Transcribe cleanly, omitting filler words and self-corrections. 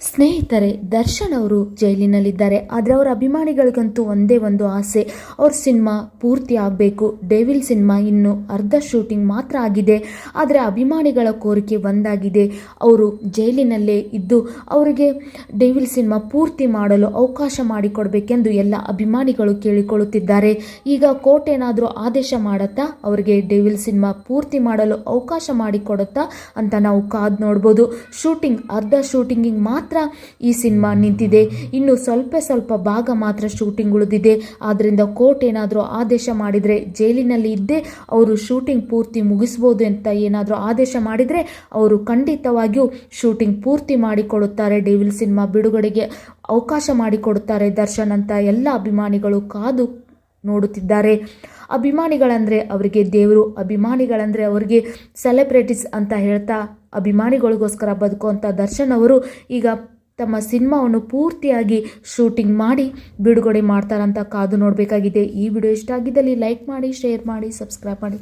ಸ್ನೇಹಿತರೆ, ದರ್ಶನ್ ಅವರು ಜೈಲಿನಲ್ಲಿದ್ದಾರೆ. ಆದರೆ ಅವರ ಅಭಿಮಾನಿಗಳಿಗಂತೂ ಒಂದೇ ಒಂದು ಆಸೆ, ಅವ್ರ ಸಿನಿಮಾ ಪೂರ್ತಿ ಆಗಬೇಕು. ಡೆವಿಲ್ ಸಿನಿಮಾ ಇನ್ನು ಅರ್ಧ ಶೂಟಿಂಗ್ ಮಾತ್ರ ಆಗಿದೆ. ಆದರೆ ಅಭಿಮಾನಿಗಳ ಕೋರಿಕೆ ಒಂದಾಗಿದೆ, ಅವರು ಜೈಲಿನಲ್ಲೇ ಇದ್ದು ಅವರಿಗೆ ಡೆವಿಲ್ ಸಿನಿಮಾ ಪೂರ್ತಿ ಮಾಡಲು ಅವಕಾಶ ಮಾಡಿಕೊಡ್ಬೇಕೆಂದು ಎಲ್ಲ ಅಭಿಮಾನಿಗಳು ಕೇಳಿಕೊಳ್ಳುತ್ತಿದ್ದಾರೆ. ಈಗ ಕೋರ್ಟ್ ಏನಾದರೂ ಆದೇಶ ಮಾಡುತ್ತಾ ಅವರಿಗೆ ಡೆವಿಲ್ ಸಿನಿಮಾ ಪೂರ್ತಿ ಮಾಡಲು ಅವಕಾಶ ಮಾಡಿಕೊಡುತ್ತಾ ಅಂತ ನಾವು ಕಾದು ನೋಡ್ಬೋದು. ಅರ್ಧ ಶೂಟಿಂಗಿಗೆ ಮಾತ್ರ ಈ ಸಿನಿಮಾ ನಿಂತಿದೆ. ಇನ್ನು ಸ್ವಲ್ಪ ಭಾಗ ಮಾತ್ರ ಶೂಟಿಂಗ್ ಉಳಿದಿದೆ. ಆದ್ರಿಂದ ಕೋರ್ಟ್ ಏನಾದರೂ ಆದೇಶ ಮಾಡಿದರೆ ಜೈಲಿನಲ್ಲಿ ಇದ್ದೇ ಅವರು ಶೂಟಿಂಗ್ ಪೂರ್ತಿ ಮುಗಿಸ್ಬೋದು ಅಂತ ಏನಾದರೂ ಆದೇಶ ಮಾಡಿದರೆ ಅವರು ಖಂಡಿತವಾಗಿಯೂ ಶೂಟಿಂಗ್ ಪೂರ್ತಿ ಮಾಡಿಕೊಡುತ್ತಾರೆ. ಡೆವಿಲ್ ಸಿನಿಮಾ ಬಿಡುಗಡೆಗೆ ಅವಕಾಶ ಮಾಡಿಕೊಡುತ್ತಾರೆ ದರ್ಶನ್ ಅಂತ ಎಲ್ಲ ಅಭಿಮಾನಿಗಳು ಕಾದು ನೋಡುತ್ತಿದ್ದಾರೆ. ಅಭಿಮಾನಿಗಳಂದರೆ ಅವರಿಗೆ ದೇವರು, ಅಭಿಮಾನಿಗಳಂದರೆ ಅವರಿಗೆ ಸೆಲೆಬ್ರಿಟೀಸ್ ಅಂತ ಹೇಳ್ತಾ ಅಭಿಮಾನಿಗಳಿಗೋಸ್ಕರ ಬದುಕುವಂಥ ದರ್ಶನ್ ಅವರು ಈಗ ತಮ್ಮ ಸಿನಿಮಾವನ್ನು ಪೂರ್ತಿಯಾಗಿ ಶೂಟಿಂಗ್ ಮಾಡಿ ಬಿಡುಗಡೆ ಮಾಡ್ತಾರಂತ ಕಾದು ನೋಡಬೇಕಾಗಿದೆ. ಈ ವಿಡಿಯೋ ಇಷ್ಟ ಆಗಿದ್ದಲ್ಲಿ ಲೈಕ್ ಮಾಡಿ, ಶೇರ್ ಮಾಡಿ, ಸಬ್ಸ್ಕ್ರೈಬ್ ಮಾಡಿ.